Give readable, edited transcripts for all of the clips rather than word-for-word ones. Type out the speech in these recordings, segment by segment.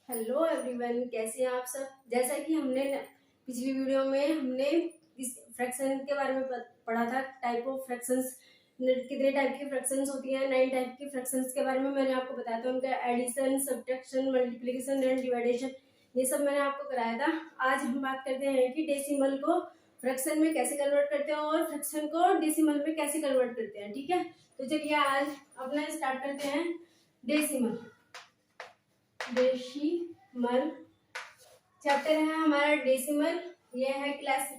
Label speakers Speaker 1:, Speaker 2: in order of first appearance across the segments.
Speaker 1: Hello everyone, कैसे हैं आप सब। जैसा कि हमने पिछली वीडियो में हमने इस फ्रैक्शन के बारे में पढ़ा था, टाइप ऑफ फ्रैक्शंस, कितने टाइप की फ्रैक्शंस होती हैं, 9 टाइप की फ्रैक्शंस के बारे में मैंने आपको बताया था। उनका एडिशन, सब्ट्रैक्शन, मल्टीप्लिकेशन एंड डिवाइडेशन, ये सब मैंने आपको कराया था। आज हम बात करते हैं कि डेसिमल को फ्रैक्शन में कैसे कन्वर्ट करते हैं और फ्रैक्शन को डेसिमल में कैसे कन्वर्ट करते हैं। ठीक है, तो चलिए आज अपना स्टार्ट करते हैं। डेसिमल चैप्टर है हमारा डेसिमल। ये है क्लास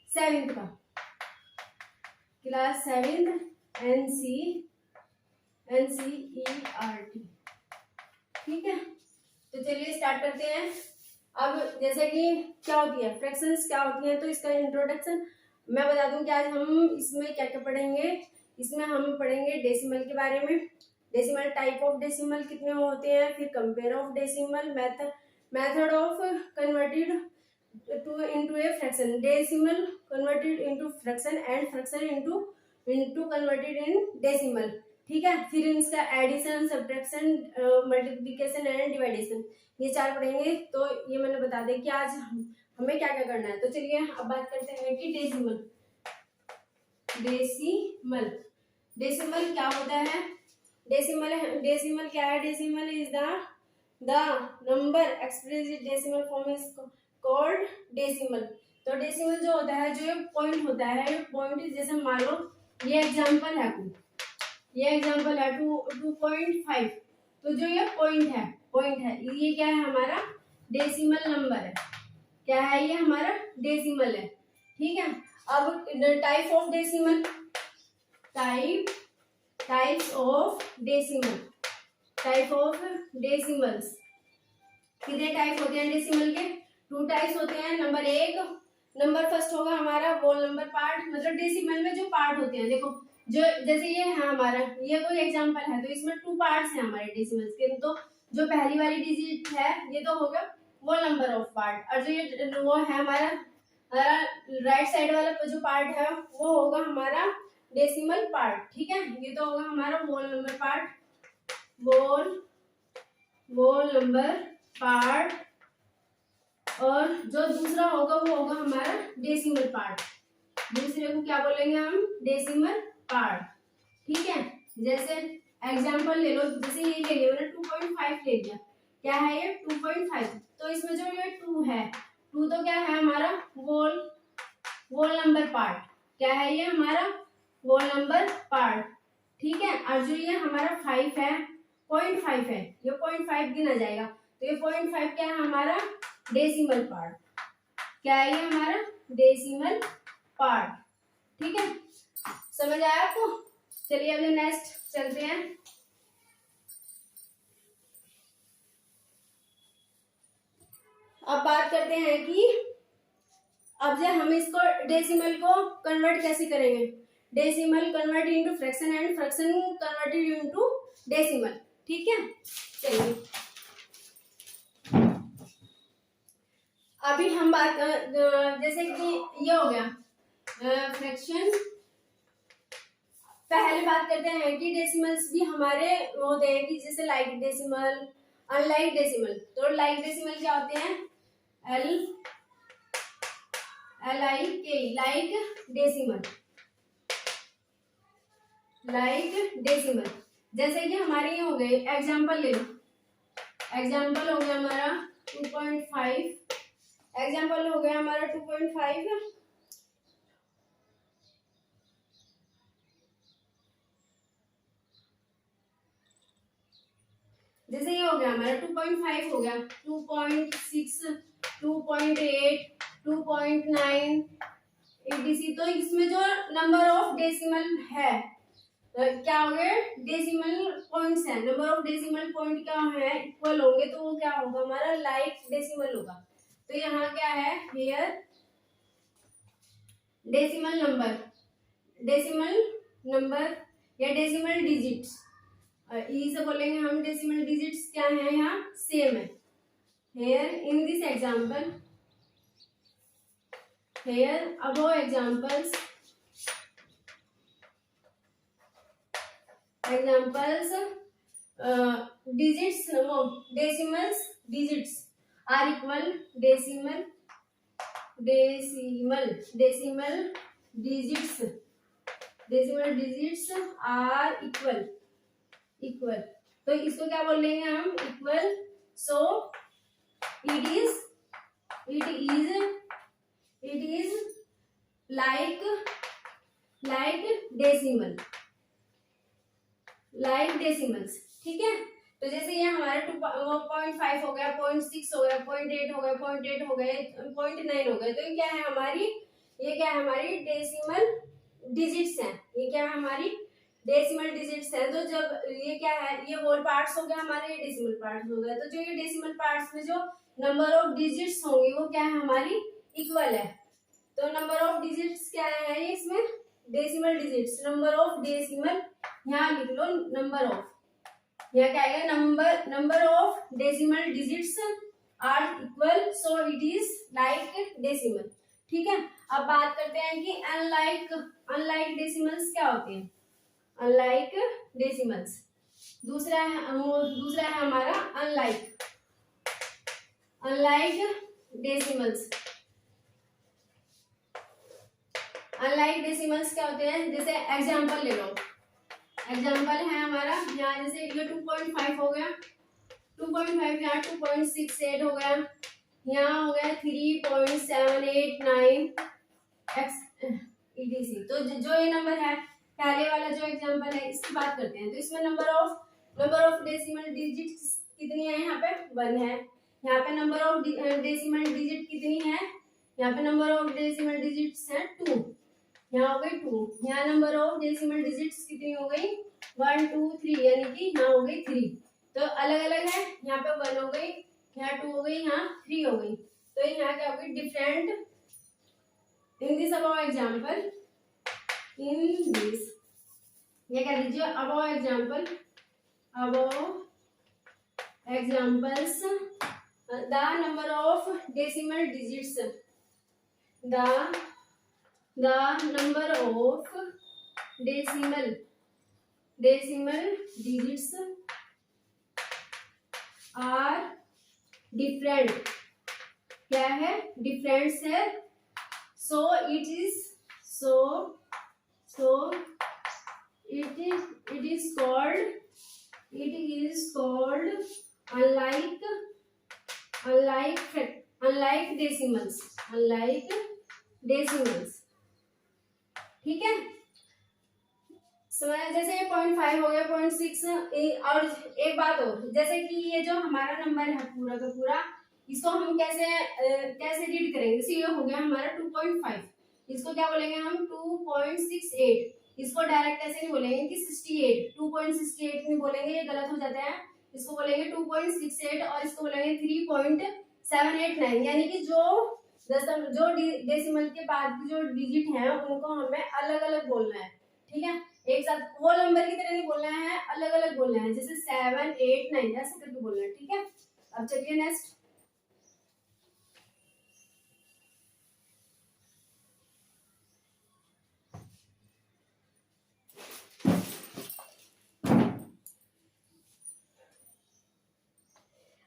Speaker 1: 7th का, क्लास 7th NCERT। ठीक है, तो चलिए स्टार्ट करते हैं। अब जैसे कि क्या होती है फ्रैक्शंस, क्या होती हैं, तो इसका इंट्रोडक्शन मैं बता दूं कि आज हम इसमें क्या क्या पढ़ेंगे। इसमें हम पढ़ेंगे डेसिमल के बारे में, डेसिमल, टाइप ऑफ डेसिमल कितने होते हैं, फिर compare of decimal, method of converted into a fraction, decimal converted into fraction and fraction into converted in decimal। ठीक है, फिर इसका एडिशन, सब्ट्रैक्शन, मल्टीप्लिकेशन एंड डिवाइडेशन, ये 4 पढ़ेंगे। तो ये मैंने बता दें कि आज हमें क्या क्या करना है। तो चलिए अब बात करते हैं कि डेसिमल डेसिमल क्या होता है। डेसिमल क्या है। Decimal is the number expressed decimal form is called decimal. तो डेसिमल जो होता है, जो पॉइंट होता है, पॉइंट जैसे मान लो ये एग्जांपल है 2.5। तो जो ये पॉइंट है ये क्या है, हमारा डेसिमल नंबर है। क्या है ये, हमारा डेसिमल है। ठीक है, अब type of decimal, types of decimals, कितने टाइप होते हैं डेसिमल के। 2 टाइप्स होते हैं। नंबर फर्स्ट होगा हमारा होल नंबर पार्ट, मतलब डेसिमल में जो पार्ट होते हैं, देखो जो जैसे ये है हमारा, ये कोई एग्जांपल है, तो इसमें 2 पार्ट्स हैं हमारे डेसिमल्स के। तो जो पहली वाली डिजिट है ये तो होगा होल नंबर ऑफ पार्ट, और जो ये वो है हमारा राइट साइड वाला जो पार्ट है वो होगा हमारा डेसिमल पार्ट। ठीक है, ये तो होगा हमारा whole number part, whole number part, और जो दूसरा होगा वो होगा हमारा डेसिमल पार्ट। दूसरे को क्या बोलेंगे हम, डेसिमल पार्ट। ठीक है, जैसे एग्जांपल ले लो, जैसे ये ले लिया मैंने 2.5 ले लिया। क्या है ये 2.5, तो इसमें जो ये 2 है, 2 तो क्या है हमारा होल नंबर पार्ट। क्या है ये हमारा होल नंबर पार्ट। ठीक है, और जो ये हमारा 5 है, 0.5 है, ये 0.5 गिना जाएगा। तो ये 0.5 क्या है हमारा डेसिमल पार्ट। क्या है ये हमारा डेसिमल पार्ट। ठीक है, समझ आया आपको। चलिए अगले नेक्स्ट चलते हैं। अब बात करते हैं कि अब जब हम इसको डेसिमल को कन्वर्ट कैसे करेंगे। Decimal convert into fraction and fraction converted into decimal. ठीक है, चलिए अभी हम बात जैसे कि ये हो गया फ्रैक्शन। पहले बात करते हैं कि डेसिमल्स भी हमारे होते हैं कि जैसे लाइक डेसिमल, अनलाइक डेसिमल। तो लाइक डेसिमल क्या होते हैं, LIK, लाइक डेसिमल। जैसे कि हमारे ये हो गए, एग्जांपल ले लो, एग्जांपल हो गया हमारा 2.5, एग्जांपल हो गया हमारा 2.5। जैसे ये हो गया हमारा 2.5 हो गया, 2.6, 2.8, 2.9 etc। तो इसमें जो नंबर ऑफ डेसिमल है, तो क्या हो गए, डेसिमल पॉइंट्स है, नंबर ऑफ डेसिमल पॉइंट क्या है, इक्वल होंगे, तो वो क्या होगा हमारा लाइक डेसिमल होगा। तो यहाँ क्या है, हियर डेसिमल नंबर या डेसिमल डिजिट्स, इसे बोलेंगे हम डेसिमल डिजिट्स क्या है, यहाँ सेम है। Here in this example, here above examples digits decimals digits are equal decimal digits are equal. तो इसको क्या बोल लेंगे हम, equal. So it is like decimals. ठीक है, तो जैसे ये हमारा 2.5 हो गया, 0.6 हो गया, 0.8 हो गया, 0.8 हो गए, 0.9 हो गए, तो ये क्या है हमारी डेसिमल डिजिट्स हैं। ये क्या है हमारी डेसिमल डिजिट्स है। तो जब ये क्या है, ये होल पार्ट्स हो गया हमारे, ये डेसिमल पार्ट्स हो गए। तो जो ये डेसिमल पार्ट्स में जो नंबर ऑफ डिजिट्स होंगे वो क्या है हमारी इक्वल है। तो नंबर ऑफ डिजिट्स क्या है ये इसमें, decimal digits, number of decimal, यहाँ लिख लो नंबर ऑफ, यहाँ क्या आएगा, number of decimal digits are equal, so it is like decimal. ठीक है, अब बात करते हैं कि अनलाइक डेसिमल्स क्या होते हैं। अनलाइक डेसिमल्स दूसरा है हमारा अनलाइक डेसिमल्स। अनलाइक डेसिमल्स क्या होते हैं, जैसे एग्जांपल ले लो। एग्जांपल है हमारा यहाँ, जैसे ये 2.5 हो गया, 2.5 यहाँ 2.68 हो गया, यहाँ हो गया 3.789 etc। तो जो ये नंबर है, पहले वाला जो एग्जांपल है इसकी बात करते हैं। तो इसमें नंबर ऑफ डेसिमल डिजिट्स कितनी है, यहाँ पे 1 है। यहाँ पे नंबर ऑफ डेसिमल डिजिट कितनी है, यहाँ पे नंबर ऑफ डेसिमल डिजिट्स है 2, यहाँ हो गई 2। यहाँ नंबर ऑफ डेसिमल डिजिट्स कितनी हो गई, 1 2 3, यानी कि यहाँ हो गई 3। तो अलग अलग है, यहाँ पे 1 हो गई, यहाँ 2 हो गई, यहाँ 3 हो गई। तो यहाँ क्या होगी, different in this above example, in this, ये कह दीजिए above examples the number of decimal digits, the number of decimal digits are different। क्या है, डिफरेंस है। so it is called unlike decimals। ठीक है, समझ, जैसे ये 0.5 हो गया, 0.6। और एक बात और, जैसे कि ये जो हमारा नंबर है पूरा का पूरा, इसको हम कैसे रीड करेंगे। जैसे ये हो गया हमारा 2.5, इसको क्या बोलेंगे हम, 2.68। इसको डायरेक्ट ऐसे नहीं बोलेंगे कि 68, 2.68 नहीं बोलेंगे, ये गलत हो जाता है। इसको बोलेंगे 2.68 और इसको बोलेंगे 3.789, यानी कि जो डेसिमल के बाद की जो डिजिट है उनको हमें अलग अलग बोलना है। ठीक है, एक साथ वो नंबर की तरह नहीं बोलना है, अलग अलग बोलना है, जैसे 7 8 9 ऐसे करके बोलना है। ठीक है, अब चलिए नेक्स्ट।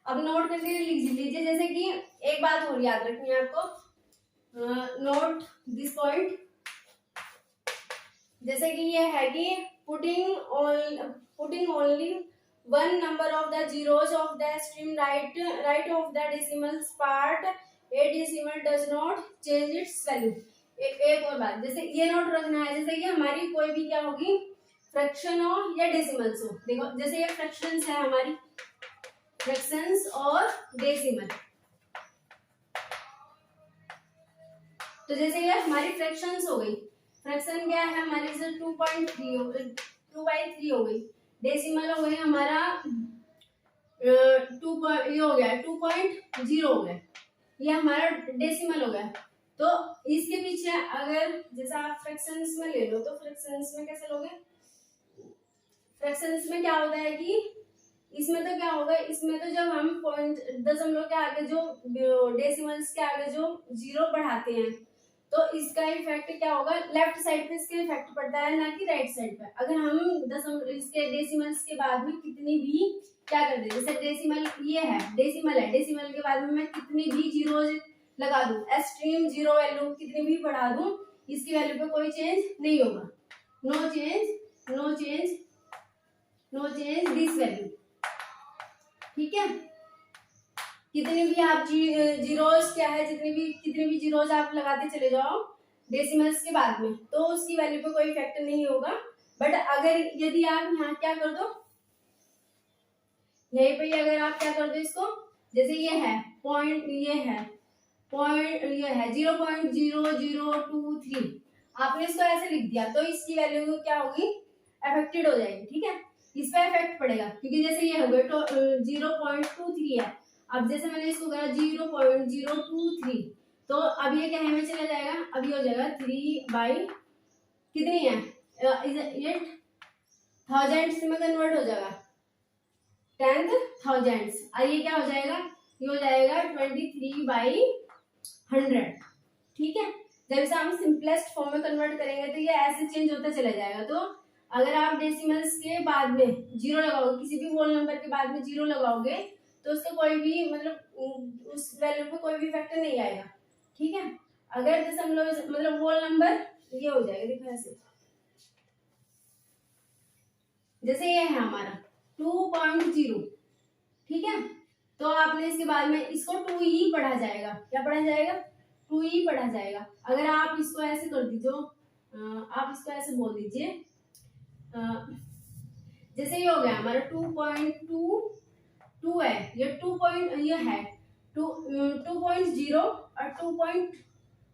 Speaker 1: अब नोट करके लिख लीजिए, जैसे कि एक बात और याद रखनी है आपको, नोट दिस पॉइंट। जैसे कि ये है कि putting only one number of the zeros of the extreme right of the decimals part, A decimal does not change it's value. एक और बात, जैसे ये नोट रखना है, जैसे कि हमारी कोई भी क्या होगी, फ्रैक्शन हो या डेसिमल्स हो। देखो जैसे ये फ्रैक्शंस है हमारी, फ्रैक्शंस और डेसिमल। तो जैसे ये हमारी फ्रैक्शंस हो गई, फ्रैक्शन क्या है हमारी, 2.3 हो गई, 2/3 हो गई। डेसिमल हो गई हमारा 2 हो गया 2.0 हो गया, ये हमारा डेसिमल हो गया। तो इसके पीछे अगर जैसा आप फ्रैक्शंस में ले लो, तो फ्रैक्शंस में कैसे लोगे, फ्रैक्शंस में क्या होता है कि इसमें तो क्या होगा, इसमें तो जब हम पॉइंट दशमलव के आगे जो डेसिमल्स के आगे जो जीरो बढ़ाते हैं, तो इसका इफेक्ट क्या होगा, लेफ्ट साइड पे इसके इफेक्ट पड़ता है, ना कि राइट साइड पे। अगर हम इसके डेसिमल्स के बाद में कितनी भी क्या कर दे, जैसे डेसिमल ये है, डेसिमल है, डेसिमल के बाद में मैं कितनी भी जीरोज लगा दूं, एक्सट्रीम जीरो वैल्यू कितनी भी बढ़ा दूं, इसकी वैल्यू पे कोई चेंज नहीं होगा। No change, no change, no change this value. ठीक है, कितनी भी आप जीरोस क्या है, कितनी भी जीरोस आप लगाते चले जाओ डेसिमल्स के बाद में, तो उसकी वैल्यू पे कोई इफेक्ट नहीं होगा। बट अगर यदि आप यहाँ क्या कर दो, यहीं पे अगर आप क्या कर दो इसको, जैसे ये है पॉइंट, ये है 0.0023, आपने इसको ऐसे लिख दिया, तो इसकी वैल्यू क्या होगी, अफेक्टेड हो जाएगी। ठीक है, इस पे इफेक्ट पड़ेगा, क्योंकि जैसे ये हो गया तो 0.23 है, अब जैसे मैंने इसको करा 0.023, तो अब ये क्या है में चला जाएगा, अब ये हो जाएगा 3 बाई कितनी है, ये थाउजेंड्स में कन्वर्ट हो जाएगा, 10,000। और ये क्या हो जाएगा, ये हो जाएगा 23/100। ठीक है, जब इसे हम सिंपलेस्ट फॉर्म में कन्वर्ट करेंगे तो ये ऐसे चेंज होता चला जाएगा। तो अगर आप डेसिमल्स के बाद में जीरो लगाओगे, किसी भी होल नंबर के बाद में जीरो लगाओगे, तो उसका कोई भी मतलब उस वैल्यू पे कोई भी फैक्टर नहीं आएगा। ठीक है, अगर दशमलव मतलब होल नंबर ये हो जाएगा, देखो ऐसे, जैसे ये है हमारा 2.0। ठीक है, तो आपने इसके बाद में इसको 2e पढ़ा जाएगा, क्या पढ़ा जाएगा, 2e पढ़ा जाएगा। अगर आप इसको ऐसे कर दीजिए, आप इसको ऐसे बोल दीजिए, जैसे ये हो गया हमारा 2.22 है, ये 2 है 2.0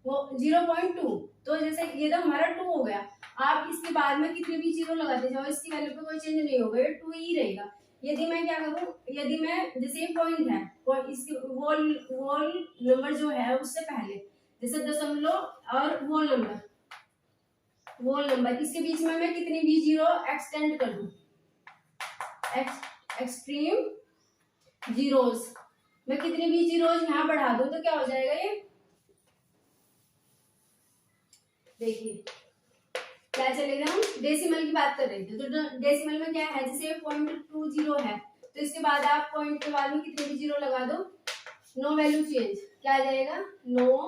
Speaker 1: और 0.2, तो जैसे ये तो हमारा 2 हो गया। आप इसके बाद में कितने भी जीरो लगाते जाओ, इसकी वैल्यू पे कोई चेंज नहीं होगा, ये 2 ही रहेगा। यदि मैं क्या करूं, यदि मैं जैसे ये पॉइंट है, इसके वोल नंबर जो है उससे पहले, जैसे दशमलव और वोल नंबर इसके बीच में मैं कितनी भी जीरो एक्सटेंड कर दूं, एक्सट्रीम जीरोस, मैं कितनी भी जीरोस यहाँ बढ़ा दूं, तो क्या हो जाएगा, ये देखिए क्या चलेगा। हम डेसिमल की बात कर रहे थे, तो डेसिमल में क्या है, जैसे 0.20 है, तो इसके बाद आप पॉइंट के बाद में कितने भी जीरो लगा दो, नो वैल्यू चेंज, क्या आ जाएगा, नो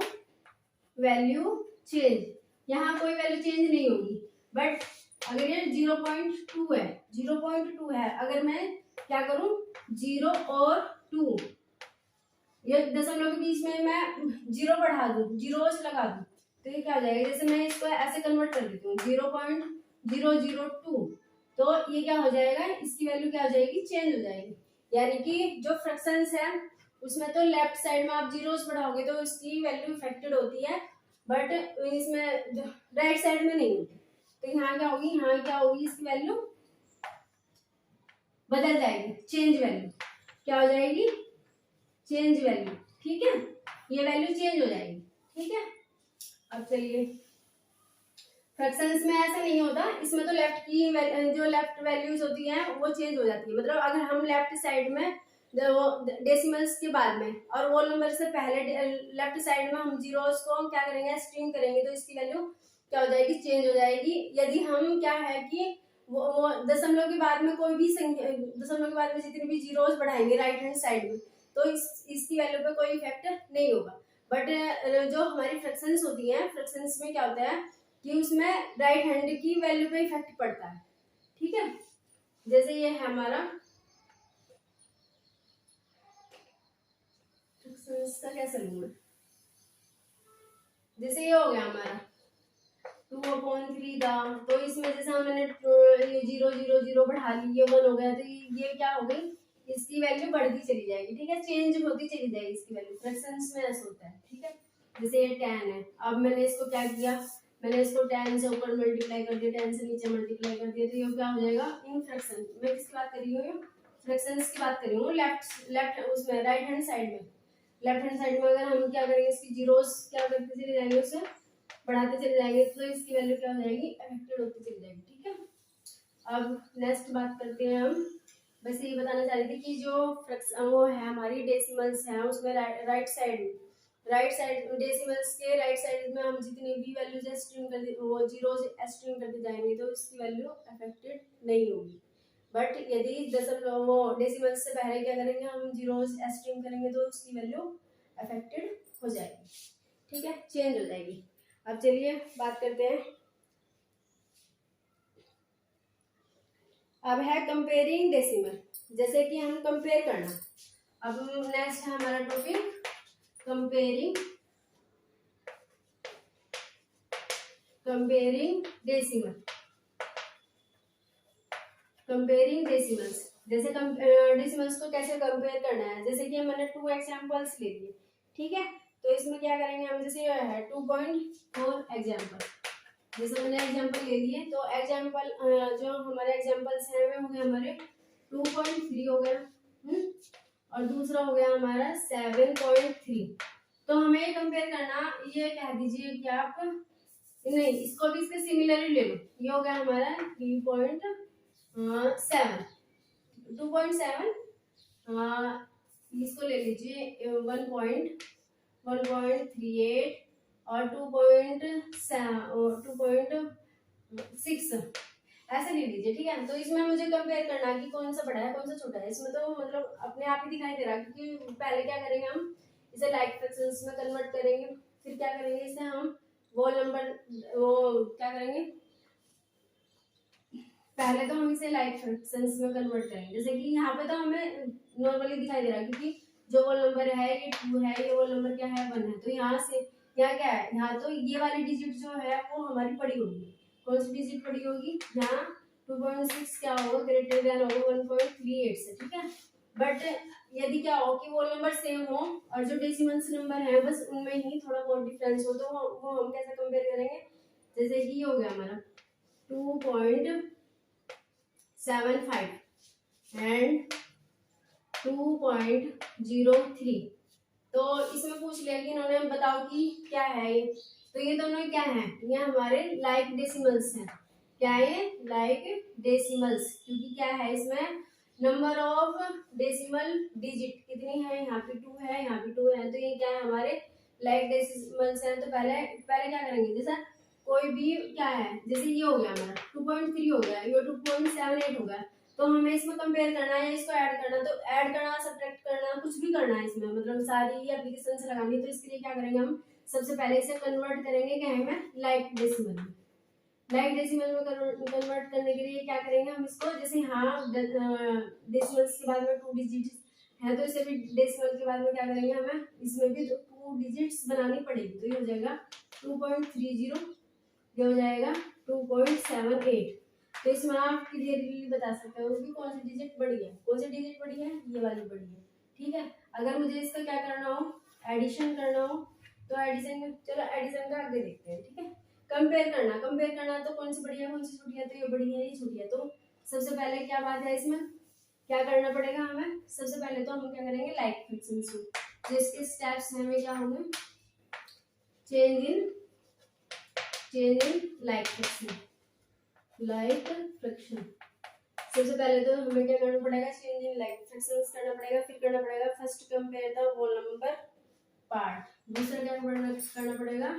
Speaker 1: वैल्यू चेंज, यहाँ कोई वैल्यू चेंज नहीं होगी। बट अगर ये 0.2 है, 0.2 है, अगर मैं क्या करूं, 0 और 2, ये दशमलव के बीच में मैं जीरो बढ़ा दूं, जीरोस लगा दूं, तो ये क्या हो जाएगा, जैसे मैं इसको ऐसे कन्वर्ट कर देती हूँ 0.002, तो ये क्या हो जाएगा, इसकी वैल्यू क्या हो जाएगी, चेंज हो जाएगी। यानी कि जो फ्रैक्शंस है उसमें तो लेफ्ट साइड में आप जीरोस बढ़ाओगे तो उसकी वैल्यू इफेक्टेड होती है, बट इसमें जो राइट साइड में नहीं होती। तो यहाँ क्या होगी, यहाँ क्या होगी, इसकी वैल्यू बदल जाएगी, चेंज वैल्यू, क्या हो जाएगी, चेंज वैल्यू। ठीक है, ये वैल्यू चेंज हो जाएगी। ठीक है, अब चलिए, फ्रैक्शंस में ऐसा नहीं होता, इसमें तो लेफ्ट की जो लेफ्ट वैल्यूज होती हैं वो चेंज हो जाती है। मतलब अगर हम लेफ्ट साइड में डेसिमल्स के बाद में और वो नंबर से पहले लेफ्ट साइड में हम जीरोस को क्या करेंगे, स्ट्रिंग करेंगे, तो इसकी वैल्यू क्या हो जाएगी, चेंज हो जाएगी। यदि हम क्या है कि वो दशमलव के बाद में कोई भी संख्या, दशमलव के बाद में जितनी भी जीरोस बढ़ाएंगे राइट हैंड साइड में, तो इसकी वैल्यू पे कोई इफेक्ट नहीं होगा। बट जो हमारी फ्रैक्शंस होती हैं, फ्रैक्शंस में क्या होता है कि उसमें राइट हैंड की वैल्यू पे इफेक्ट पड़ता है। ठीक है, जैसे ये है हमारा फ्रैक्शंस का कैसे लूंगा, जैसे ये हो गया हमारा 2/3 था, तो इसमें जैसे हमने 0 बढ़ा ली, ये 1 हो गया, तो ये क्या हो गई, इसकी वैल्यू बढ़ती चली जाएगी। ठीक है, चेंज होती चली जाएगी इसकी वैल्यू, फ्रैक्शंस में ऐसा होता है। ठीक है, जैसे ये 10 है, अब मैंने इसको क्या किया, मैंने इसको 10 से ऊपर मल्टीप्लाई कर दिया, 10 से नीचे मल्टीप्लाई कर दिया, तो ये क्या हो जाएगा, इन फ्रैक्शन। मैं किसकी बात कर रही हूँ, फ्रैक्शंस की बात कर रही हूँ, लेफ्ट उसमें राइट हैंड साइड में। लेफ्ट हैंड साइड में अगर हम क्या करेंगे, इसकी जीरोस क्या करते चले जाएंगे, उसे बढ़ाते चले जाएंगे, तो इसकी वैल्यू क्या हो जाएगी, अफेक्टेड होती चली जाएगी। ठीक है, अब नेक्स्ट बात करते हैं हम। बस ये बताना चाह रही थी कि जो वो है हमारी डेसिमल्स है, उसमें राइट साइड में राइट साइड डेसिमल्स के राइट साइड में हम जितनी भी वैल्यूज एस्ट्रीम कर वो जीरोज एस्ट्रीम करते जाएंगे तो इसकी वैल्यू अफेक्टेड नहीं होगी। बट यदि दशमलव वो डेसिमल्स से पहले क्या करेंगे हम जीरोज एस्ट्रीम करेंगे तो उसकी वैल्यू अफेक्टेड हो जाएगी, ठीक है, चेंज हो जाएगी। अब चलिए बात करते हैं, अब है कंपेयरिंग डेसिमल, जैसे कि हम कंपेयर करना। अब नेक्स्ट है हमारा topic comparing decimal, comparing decimals. जैसे डेसिमल्स को कैसे कंपेयर करना है, जैसे कि मैंने 2 एग्जांपल्स ले लिए, ठीक है, तो इसमें क्या करेंगे हम, जैसे है 2.4 एग्जांपल, जैसे मैंने एग्जांपल ले लिए तो एग्जांपल जो हमारे एग्जांपल्स हैं वे हो गए हमारे 2.3 हो गया, और दूसरा हो गया हमारा 7.3। तो हमें ये कंपेयर करना, ये कह दीजिए कि आप नहीं, इसको भी इसके सिमिलर ही ले लो, ये हो गया हमारा 3.7 2.7, इसको ले लीजिए 1.38 और 2.6 ऐसे ले लीजिए, ठीक है। तो इसमें मुझे कंपेयर करना कि कौन सा बड़ा है कौन सा छोटा है, इसमें तो मतलब अपने आप ही दिखाई दे रहा है, क्योंकि पहले क्या करेंगे हम इसे लाइक फ्रैक्शंस में कन्वर्ट करेंगे, फिर क्या करेंगे इसे हम वो नंबर वो क्या करेंगे, पहले तो हम इसे लाइक फ्रैक्शंस में कन्वर्ट करेंगे, जैसे कि यहाँ पे तो हमें नॉर्मली दिखाई दे रहा है क्योंकि जो वो नंबर है ये 2 है, ये वो नंबर क्या है 1 है, तो यहाँ से यहाँ क्या है, यहाँ तो ये वाली डिजिट जो है वो हमारी पड़ी होगी, कौन सी डिजिट पड़ी होगी, यहाँ 2.6 क्या होगा ग्रेटर देन होगा 1.38 से, ठीक है। बट यदि क्या हो कि वो नंबर सेम हो और जो डेसिमल्स नंबर है बस उनमें ही थोड़ा बहुत डिफरेंस हो, तो वो हम कैसे कंपेयर करेंगे, जैसे कि ये हो गया हमारा 2.75 एंड 2.03, तो इसमें पूछ लिया कि इन्होंने बताओ कि क्या है ये, तो ये दोनों क्या है, ये हमारे लाइक डेसिमल्स हैं, क्या है लाइक डेसिमल्स, क्योंकि क्या है इसमें नंबर ऑफ डेसिमल डिजिट कितनी है, यहाँ पे 2 है यहाँ पे 2 है, तो ये क्या है हमारे लाइक डेसिमल्स हैं। तो पहले पहले क्या करेंगे, जैसा कोई भी क्या है, जैसे ये हो गया हमारा 2.3 हो गया, ये 2.78 हो गया, तो हमें इसमें कंपेयर करना है, इसको ऐड करना, तो ऐड करना सब्ट्रैक्ट करना कुछ भी करना है इसमें, मतलब सारी एप्लीकेशन से लगानी, तो इसके लिए क्या करेंगे हम सबसे पहले इसे कन्वर्ट करेंगे क्या है में लाइक डेसिमल में, लाइक डेसिमल में कन्वर्ट करने के लिए क्या करेंगे हम इसको, जैसे यहाँ डेसिमल्स के बाद में 2 डिजिट है तो इसे भी डेसिमल के बाद में क्या करेंगे हमें इसमें भी 2 डिजिट्स बनानी पड़ेगी, तो ये हो जाएगा 2.30, ये हो जाएगा 2.78। तो इसमें आप क्लियरली बता सकते हो कि कौन सी डिजिट बड़ी है, कौन सी डिजिट बड़ी है, ये वाली बड़ी है, ठीक है। अगर मुझे इसका क्या करना हो, एडिशन करना हो, तो एडिशन, चलो एडिशन का आगे देखते हैं, ठीक है। कंपेयर करना तो कौन सी बड़ी है कौन सी छोटी है, तो ये बड़ी है ये छोटी है, तो सबसे पहले क्या बात है इसमें क्या करना पड़ेगा हमें, सबसे पहले तो हम क्या करेंगे लाइक फ्रैक्शंस में, जो इसके स्टेप्स हैं हमें क्या होंगे, चेंज इन लाइक फ्रैक्शन, सबसे पहले तो हमें क्या करना पड़ेगा, चेंज इन लाइक फ्रैक्शंस करना पड़ेगा, फिर करना पड़ेगा first compare the whole number part, दूसरा क्या करना पड़ेगा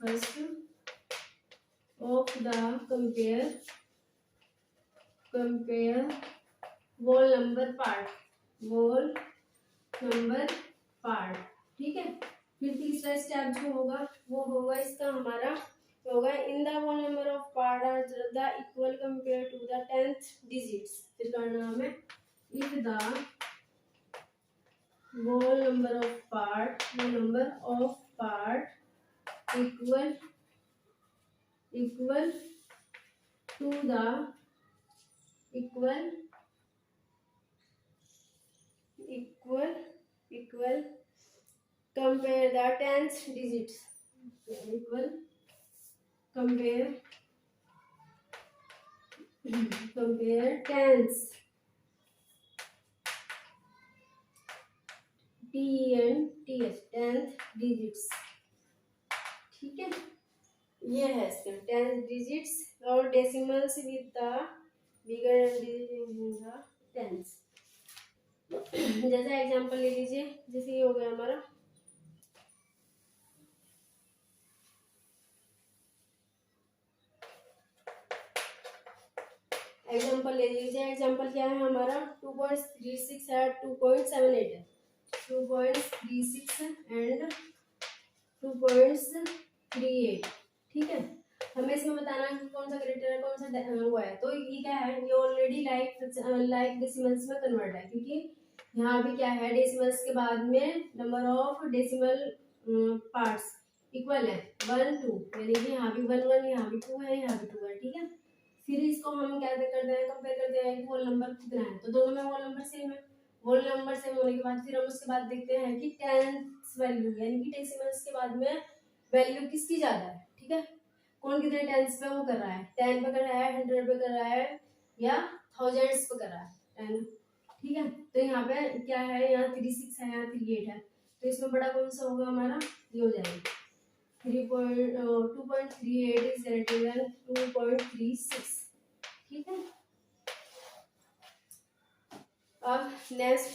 Speaker 1: first of the compare whole number part, ठीक है। फिर तीसरा स्टेप जो होगा वो होगा इसका हमारा होगा in the whole number of part are the equal compare to the 10th digits, फिर करना हमें if the whole number of part equal to the equal compare the 10th digits, compare tens, TENTH 10th digits, ठीक है। ये है इसका 10th digits और decimals with the bigger digit in the tens। जैसे एग्जांपल ले लीजिए, जैसे ये हो गया हमारा ये एग्जांपल क्या है हमारा 2.36 है 2.78 है 2.36 एंड 2.38 ठीक है। हमें इसमें बताना है कि कौन सा करेक्टर है कौन सा हुआ है। तो ये क्या है ये ऑलरेडी लाइक डेसिमल्स में कन्वर्ट है क्योंकि यहाँ भी क्या है डेसिमल्स के बाद में number of decimal parts equal है 1 2 यानी कि यहाँ भी 1 1 यहाँ भी 2 है यहाँ भी 2 है ठीक है। फिर इसको हम क्या करते हैं कंपेयर करते हैं होल नंबर कितना है तो दोनों में होल नंबर सेम है। होल नंबर सेम होने के बाद फिर हम उसके बाद देखते हैं कि टेंस वैल्यू यानी कि डेसिमल्स के बाद में वैल्यू किसकी ज्यादा है ठीक है। कौन कितने टेंस पे वो कर रहा है 10 पे कर रहा है 100 पे कर रहा है या थाउजेंड्स पे कर रहा है 10 ठीक है। तो यहाँ पे क्या है यहाँ 36 है यहाँ 38 है तो इसमें बड़ा कौन सा होगा हमारा ये हो जाएगा 2.38 is greater than 2.36 ठीक है। अब नेक्स्ट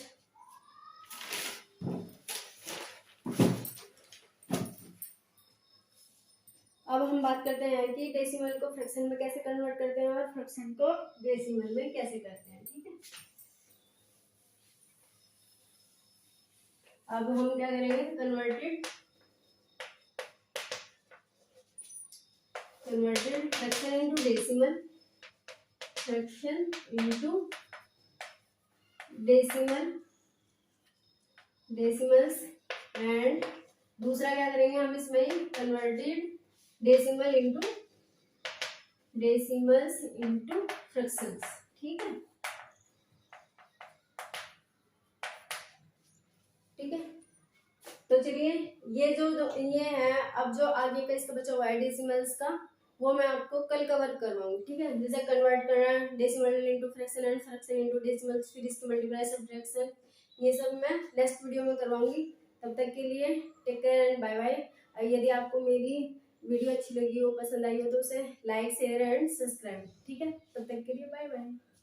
Speaker 1: अब हम बात करते हैं कि डेसिमल को फ्रैक्शन में कैसे कन्वर्ट करते हैं और फ्रैक्शन को डेसिमल में कैसे करते हैं ठीक है। अब हम क्या करेंगे converted fraction into decimal fraction into decimals and दूसरा क्या करेंगे हम इसमें कन्वर्टेड डेसिमल्स इनटू फ्रैक्शंस ठीक है। ठीक है तो चलिए ये जो ये है अब जो आगे का इसका बचा हुआ है डेसिमल्स का वो मैं आपको कल कवर करवाऊंगी ठीक है। जैसे कन्वर्ट करना decimal into fraction and fraction into decimals फिर इसके मल्टीप्लाई सब्ट्रैक्शन ये सब मैं नेक्स्ट वीडियो में करवाऊंगी। तब तक के लिए take care and bye bye. यदि आपको मेरी वीडियो अच्छी लगी हो पसंद आई हो तो उसे लाइक शेयर एंड सब्सक्राइब ठीक है। तब तक के लिए बाय बाय।